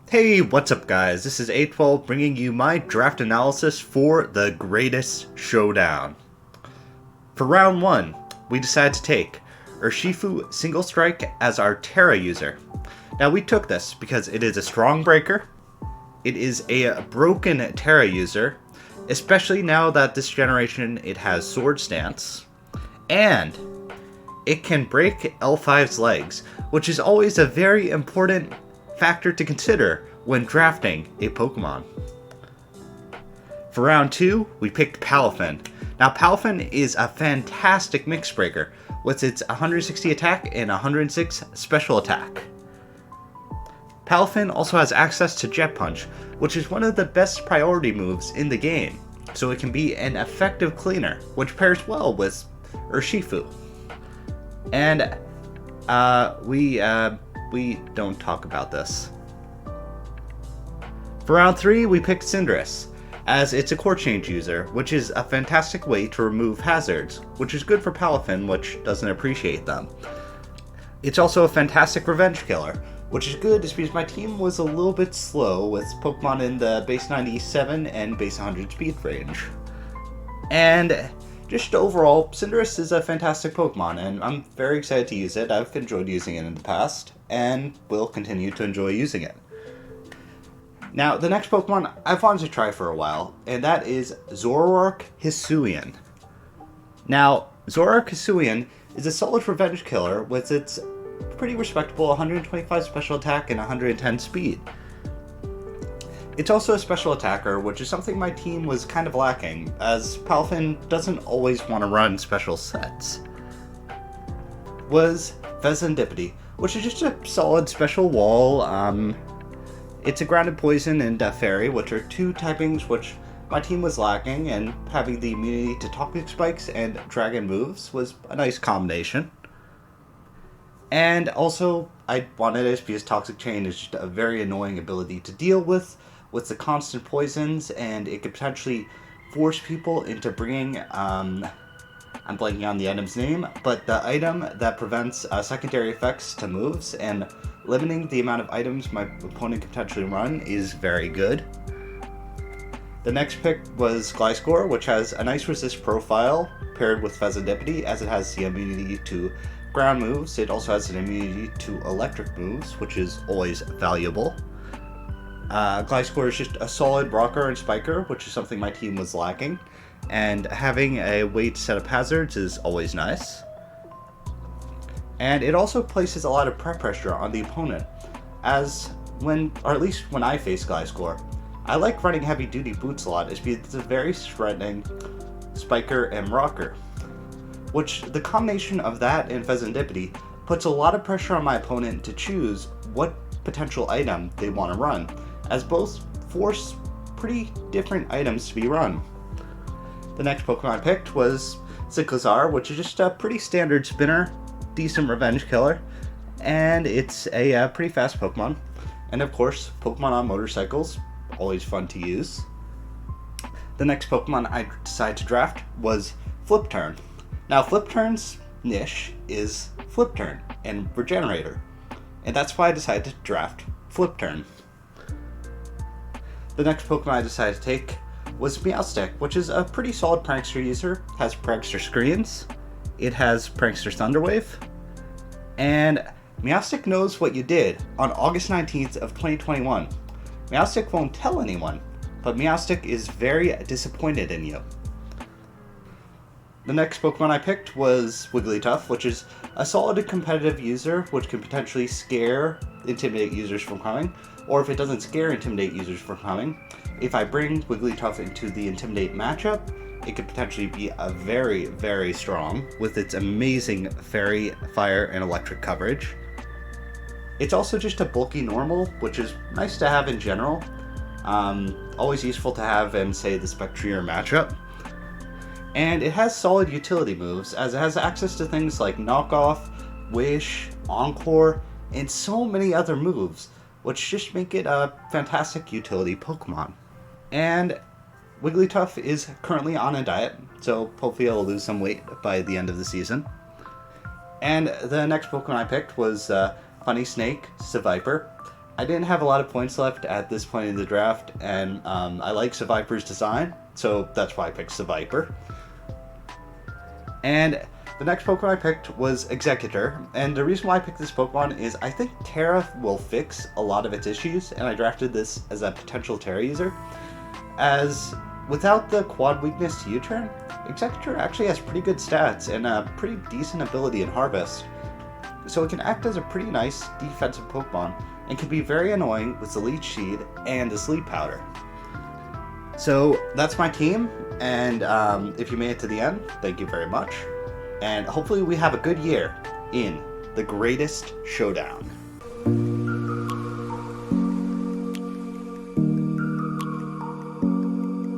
Hey, what's up guys? This is A12 bringing you my draft analysis for the Greatest Showdown. For round 1, we decided to take Urshifu Single Strike as our Terra user. Now we took this because it is a strong breaker, it is a broken Terra user, especially now that this generation it has Sword Stance, and it can break L5's legs, which is always a very important factor to consider when drafting a Pokemon. For round 2, we picked Palafin. Now Palafin is a fantastic mix breaker with its 160 attack and 106 special attack. Palafin also has access to Jet Punch, which is one of the best priority moves in the game, so it can be an effective cleaner, which pairs well with Urshifu. And we don't talk about this. For round 3, we picked Cinderace, as it's a core change user, which is a fantastic way to remove hazards, which is good for Palafin, which doesn't appreciate them. It's also a fantastic revenge killer, which is good because my team was a little bit slow with Pokemon in the base 97 and base 100 speed range. And just overall, Cinderace is a fantastic Pokemon, and I'm very excited to use it. I've enjoyed using it in the past, and will continue to enjoy using it. Now, the next Pokemon I've wanted to try for a while, and that is Zoroark Hisuian. Now, Zoroark Hisuian is a solid revenge killer with its pretty respectable 125 special attack and 110 speed. It's also a special attacker, which is something my team was kind of lacking, as Palafin doesn't always want to run special sets. Was Fezandipity, which is just a solid special wall. It's a grounded poison and fairy, which are two typings which my team was lacking, and having the immunity to toxic spikes and dragon moves was a nice combination. And also, I wanted it because Toxic Chain is just a very annoying ability to deal with the constant poisons, and it could potentially force people into bringing, I'm blanking on the item's name, but the item that prevents secondary effects to moves and limiting the amount of items my opponent can potentially run is very good. The next pick was Gliscor, which has a nice resist profile paired with Fezandipity, as it has the immunity to ground moves. It also has an immunity to electric moves, which is always valuable. Gliscor is just a solid rocker and spiker, which is something my team was lacking, and having a way to set up hazards is always nice. And it also places a lot of prep pressure on the opponent, as or at least when I face Gliscor, I like running heavy duty boots a lot, as it's a very threatening spiker and rocker, which the combination of that and Fezandipity puts a lot of pressure on my opponent to choose what potential item they want to run, as both force pretty different items to be run. The next Pokemon I picked was Cyclizar, which is just a pretty standard spinner, decent revenge killer, and it's a pretty fast Pokemon. And of course, Pokemon on motorcycles, always fun to use. The next Pokemon I decided to draft was Flip Turn. Now, Flip Turn's niche is Flip Turn and Regenerator, and that's why I decided to draft Flip Turn. The next Pokemon I decided to take was Meowstic, which is a pretty solid Prankster user, has Prankster Screens, it has Prankster Thunderwave, and Meowstic knows what you did on August 19th of 2021. Meowstic won't tell anyone, but Meowstic is very disappointed in you. The next Pokemon I picked was Wigglytuff, which is a solid competitive user which can potentially intimidate users from coming, or if it doesn't intimidate users from coming, if I bring Wigglytuff into the Intimidate matchup, it could potentially be a very, very strong with its amazing Fairy, Fire, and Electric coverage. It's also just a bulky normal, which is nice to have in general. Always useful to have in, say, the Spectrier matchup. And it has solid utility moves, as it has access to things like Knockoff, Wish, Encore, and so many other moves, which just make it a fantastic utility Pokemon. And Wigglytuff is currently on a diet, so hopefully it'll lose some weight by the end of the season. And the next Pokemon I picked was Funny Snake, Seviper, I didn't have a lot of points left at this point in the draft, and I like Seviper's design, so that's why I picked Seviper. And the next Pokemon I picked was Executor, and the reason why I picked this Pokemon is I think Terra will fix a lot of its issues, and I drafted this as a potential Terra user. As without the quad weakness to U-turn, Executor actually has pretty good stats and a pretty decent ability in Harvest. So it can act as a pretty nice defensive Pokemon, and can be very annoying with the Leech Seed and the Sleep Powder. So that's my team, and if you made it to the end, thank you very much. And hopefully we have a good year in the Greatest Showdown.